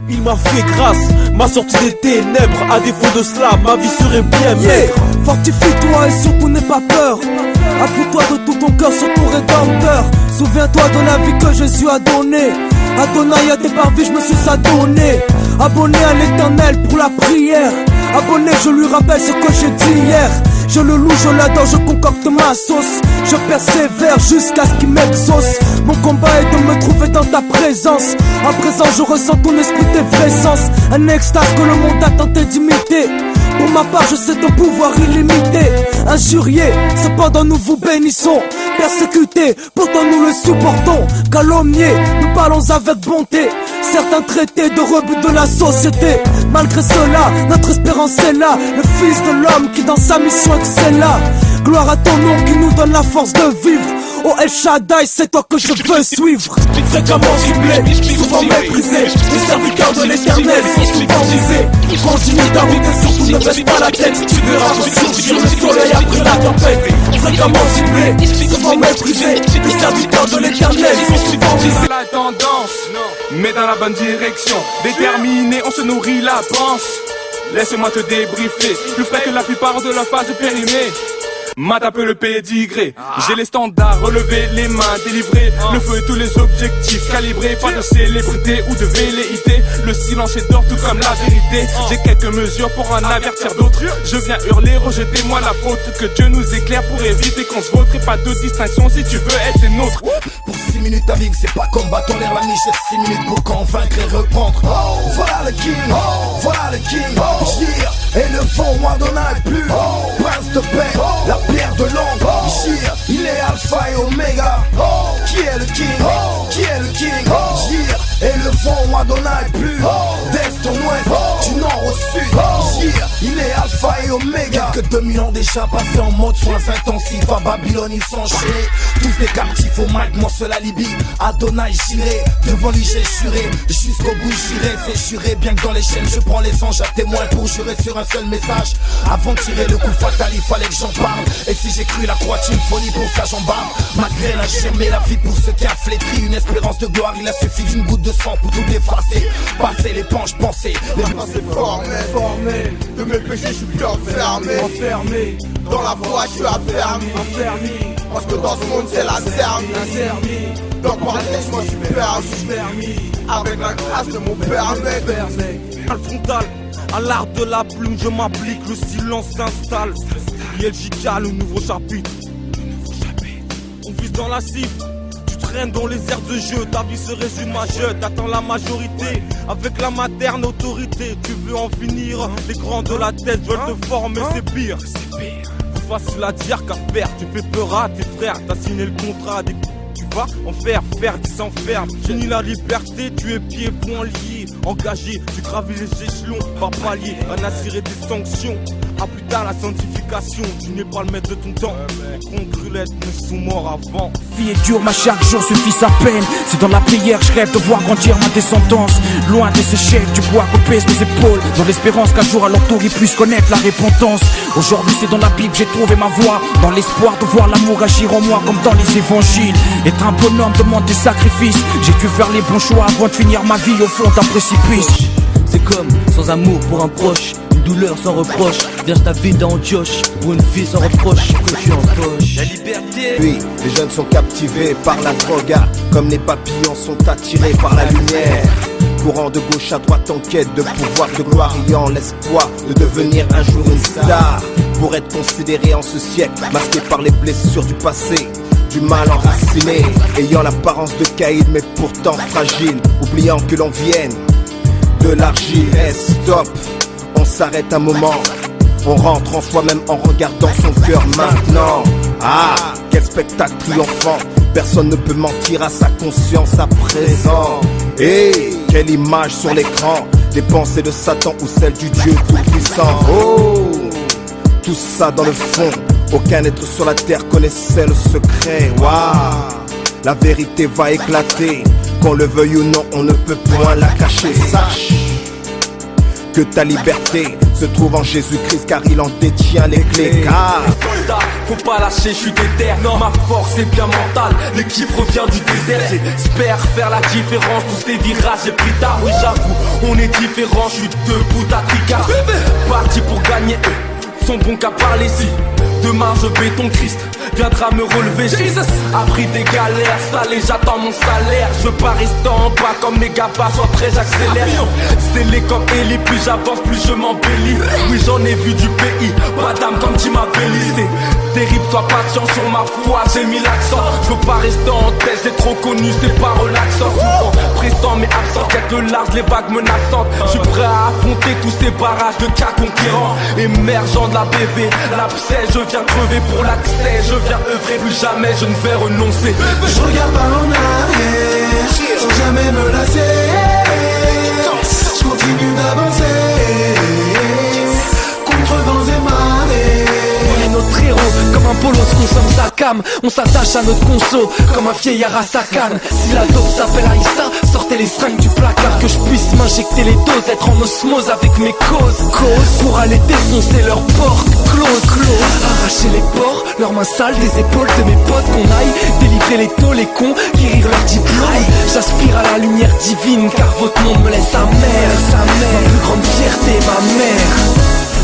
Il m'a fait grâce, m'a sorti des ténèbres. À défaut de cela, ma vie serait bien maigre. Fortifie-toi et surtout n'aie pas peur. Appuie-toi de tout ton cœur sur ton rédempteur. Souviens-toi de la vie que Jésus a donnée. Adonai à tes parvis, je me suis adonné. Abonné à l'éternel pour la prière. Abonné, je lui rappelle ce que j'ai dit hier. Je le loue, je l'adore, je concocte ma sauce. Je persévère jusqu'à ce qu'il m'exauce. Mon combat est de me trouver dans ta présence. À présent je ressens ton esprit d'effraisance. Un extase que le monde a tenté d'imiter. Pour ma part je sais ton pouvoir illimité. Injurié, cependant nous vous bénissons. Persécutés, pourtant nous le supportons. Calomniés, nous parlons avec bonté. Certains traités de rebut de la société. Malgré cela, notre espérance est là. Le fils de l'homme qui dans sa mission excella. Gloire à ton nom qui nous donne la force de vivre. Oh El Shaddai, c'est toi que je veux suivre. Fréquemment ciblé, souvent méprisé. Les serviteurs de l'éternel sont souvent visés. Continue ta route et surtout ne baisse pas la tête. Tu verras ressurgir le soleil après la tempête. Fréquemment ciblé, souvent méprisé. Les serviteurs de l'éternel sont souvent visés. La tendance, mais dans la bonne direction. Déterminé, on se nourrit la panse. Laisse-moi te débriefer. Plus frais que la plupart de la phase périmée. M'a tapé le pédigré. J'ai les standards, relever les mains, délivrer le feu et tous les objectifs calibrés. Pas de célébrité ou de velléité. Le silence est d'or tout comme la vérité. J'ai quelques mesures pour en avertir d'autres. Je viens hurler, rejetez-moi la faute. Que Dieu nous éclaire pour éviter qu'on se vautre. Et pas de distinction si tu veux être des nôtres. Pour 6 minutes ta vie c'est pas combattant l'air la niche. 6 minutes pour convaincre et reprendre. Voilà le king, voilà le king. Gire et le fond moi Adonai plus. Prince de paix, la pierre de l'ombre. Gire, il est alpha et oméga. Qui est le king? Qui est le king? Gire et le fond moi Adonai plus. D'est au ouest, du nord au sud. Gire, il est alpha et oméga. Quelques 2000 ans déjà passés en mode soins intensifs. À Babylone ils sont enchaînés. Tous des captifs au mic, moi seul alibi. Adonai j'irai, devant lui j'ai juré. Jusqu'au bout j'irai, c'est juré. Bien que dans les chaînes je prends les anges à témoin pour jurer sur un seul message. Avant de tirer le coup fatal il fallait que j'en parle. Et si j'ai cru la croix une folie pour ça j'en barre. Ma graine a germé la vie pour ceux qui a flétri. Une espérance de gloire, il a suffi d'une goutte de sang pour tout effacer. Passer l'éponge, penser. Les pensées formées, de mes péchés je suis plus enfermé. Dans la foi je suis affermi. Parce que dans ce monde c'est la zermie. Donc par moi je suis permis. Avec la grâce de mon père mec. Dans le frontal, à l'art de la plume je m'applique. Le silence s'installe. ILJK, le nouveau chapitre. On vise dans la cible. Tu traînes dans les aires de jeu. Ta vie se résume à jeu. T'attends la majorité avec la materne autorité. Tu veux en finir. Les grands de la tête veulent te former. C'est pire. Plus facile à dire qu'à faire. Tu fais peur à tes frères. T'as signé le contrat. Tu vas en faire, qui s'enferme. Finis la liberté, tu es pieds, poings liés. Engagé, tu gravis les échelons, pas palier, à assurer des sanctions. À plus tard la sanctification, tu n'es pas le maître de ton temps. Les concrulettes ne sont morts avant. Vie est dure, mais chaque jour suffit sa peine. C'est dans la prière, je rêve de voir grandir ma descendance. Loin des échecs, du bois que pèsent mes épaules. Dans l'espérance qu'un jour à leur tour ils puissent connaître la repentance. Aujourd'hui c'est dans la Bible j'ai trouvé ma voie. Dans l'espoir de voir l'amour agir en moi comme dans les évangiles. Être un bonhomme demande des sacrifices. J'ai dû faire les bons choix avant de finir ma vie au fond d'un précipice. C'est comme sans amour pour un proche, une douleur sans reproche. Verse ta vie dans Josh, pour une vie sans reproche. Que tu en poche. La liberté. Oui, les jeunes sont captivés par la drogue. Comme les papillons sont attirés par la lumière. Courant de gauche à droite en quête de pouvoir, de gloire ayant l'espoir de devenir un jour une star. Pour être considéré en ce siècle, masqué par les blessures du passé. Du mal enraciné, ayant l'apparence de Caïd mais pourtant fragile. Oubliant que l'on vienne de l'argile. Stop, on s'arrête un moment. On rentre en soi-même en regardant son cœur maintenant. Ah, quel spectacle triomphant. Personne ne peut mentir à sa conscience à présent. Et quelle image sur l'écran. Des pensées de Satan ou celles du Dieu tout-puissant. Oh, tout ça dans le fond. Aucun être sur la terre connaissait le secret. Waouh, la vérité va éclater. Qu'on le veuille ou non, on ne peut point la cacher. Sache que ta liberté se trouve en Jésus-Christ car il en détient les clés. Car faut pas lâcher, je suis déter. Non, ma force est bien mentale, l'équipe revient du désert. J'espère faire la différence, tous ces virages j'ai pris tard. Oui j'avoue, on est différents, je suis debout à tricard. Parti pour gagner, eux sont bons qu'à parler si. Demain je vais ton Christ viendra me relever. J'ai appris des galères salées, j'attends mon salaire. Je veux pas rester en bas comme mes gabas, soit prêt j'accélère. Scellé comme Ellie, plus j'avance plus je m'embellis. Oui j'en ai vu du pays, pas d'âme comme tu m'appelles. C'est terrible, sois patient sur ma foi, j'ai mis l'accent. Je veux pas rester en tête, j'ai trop connu, c'est pas relaxant. Souvent pressant mais absent, quête le large, les vagues menaçantes. Je suis prêt à affronter tous ces barrages de cas conquérants. Émergent de la BV, l'abcès, je viens crever pour l'accès. Je viens œuvrer, plus jamais je ne vais renoncer. Je regarde pas en arrière, sans jamais me lasser. Je continue d'avancer, contre vents et marées. On est notre héros, comme un polo se consomme sa cam. On s'attache à notre conso, comme un vieillard à sa canne. Si la dope s'appelle Aïssa, sortez les fringues du placard. Que je puisse m'injecter les doses, être en osmose avec mes causes. Pour aller défoncer leurs portes close. Arracher les ports, leurs mains sales des épaules de mes potes. Qu'on aille délivrer les taux, les cons, guérir leur diplôme. J'aspire à la lumière divine, car votre monde me laisse amer. Ma plus grande fierté, ma mère.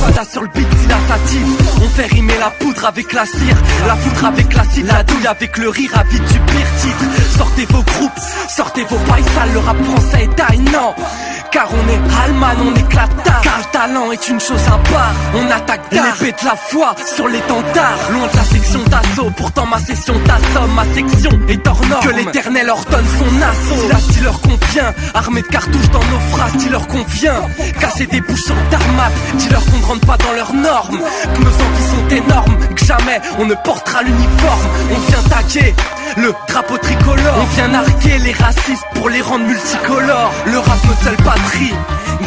Fada sur le beat, si la sative. On fait rimer la poudre avec la cire, la foudre avec la cire, la douille avec le rire, avide du pire titre. Sortez vos groupes, sortez vos pailles sales, le rap français est taille, non. Car on est Allman, on éclate tard. Car le talent est une chose à part. On attaque tard, l'épée de la foi sur l'étendard. Loin de la section d'assaut, pourtant ma session t'assomme. Ma section est hors norme, que l'éternel ordonne son assaut. Si la style leur convient, armée de cartouches dans nos phrases, dis leur convient. Casser des bouches sur tarmac, dis leur qu'on ne rentre pas dans leurs normes. Que nos envies sont énormes, que jamais on ne portera l'uniforme. On vient taguer le drapeau tricolore. On vient narguer les racistes pour les rendre multicolores. Le rap notre seule patrie,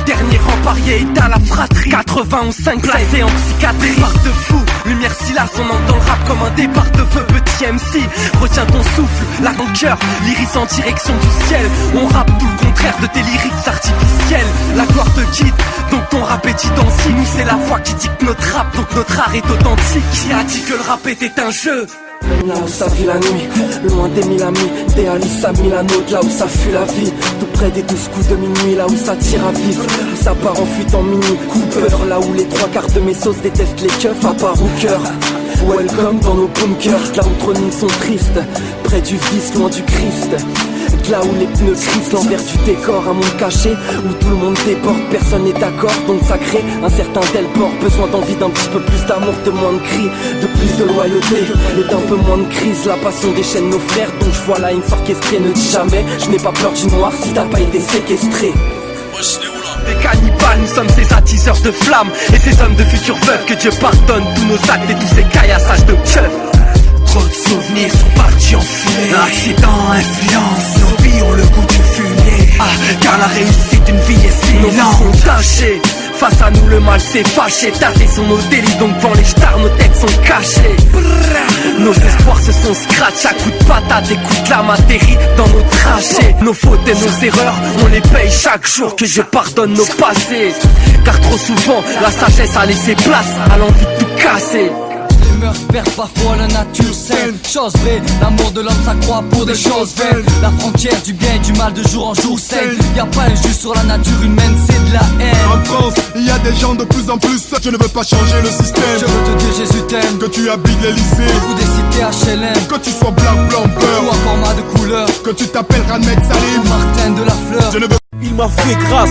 dernier rempart éteint la fratrie. 91.5 placé en psychiatrie. Barre de fou, lumière silas, on entend le rap comme un départ de feu. Petit MC, retiens ton souffle, la rancœur, l'iris en direction du ciel. On rappe tout le contraire de tes lyrics artificiels. La gloire te quitte, donc ton rap est identique. Nous c'est la foi qui dicte notre rap, donc notre art est authentique. Qui a dit que le rap était un jeu? Même là où ça vit la nuit, loin des mille amis, des Alice à Milano, de là où ça fuit la vie. Tout près des 12 coups de minuit, là où ça tire à vivre, où ça part en fuite en mini Cooper. Là où les trois quarts de mes sauces détestent les keufs, à part Hooker. Welcome dans nos bunkers, là où trônes sont tristes, près du vice, loin du Christ. Là où les pneus crissent, l'envers du décor, un monde caché, où tout le monde déborde, personne n'est d'accord, donc ça crée un certain delport. Besoin d'envie d'un petit peu plus d'amour, de moins de cris, de plus de loyauté et d'un peu moins de crise. La passion déchaîne nos frères, donc je vois là une fois orchestrée. Ne dis jamais, je n'ai pas peur du noir si t'as pas été séquestré. Des cannibales, nous sommes ces attiseurs de flammes et ces hommes de futurs veufs. Que Dieu pardonne tous nos actes et tous ces caillassages de keufs. Trop de souvenirs sont partis en fumée. Accident, influence, nos vies ont le goût du fumier. Car la réussite d'une vie est si nos vies sont tachées. Face à nous le mal s'est fâché. Tassés sont nos délits, donc devant les stars nos têtes sont cachées. Nos espoirs se sont scratch à coups de patate et coups de lame atterris dans nos trachées. Nos fautes et nos erreurs, on les paye chaque jour. Que je pardonne nos passés, car trop souvent la sagesse a laissé place à l'envie de tout casser. Les mœurs perdent parfois la nature saine. Chose vraie, l'amour de l'homme s'accroît pour des choses vaines. La frontière du bien et du mal de jour en jour scène. Y'a pas un jus sur la nature humaine, c'est de la haine. En France, il y a des gens de plus en plus. Je ne veux pas changer le système. Je veux te dire Jésus t'aime. Que tu habites les lycées ou des cités HLM. Que tu sois blanc, blanc, beurre ou un format de couleur. Que tu t'appelles Ahmed Salim ou Martin de la Fleur. Je ne veux... Il m'a fait grâce.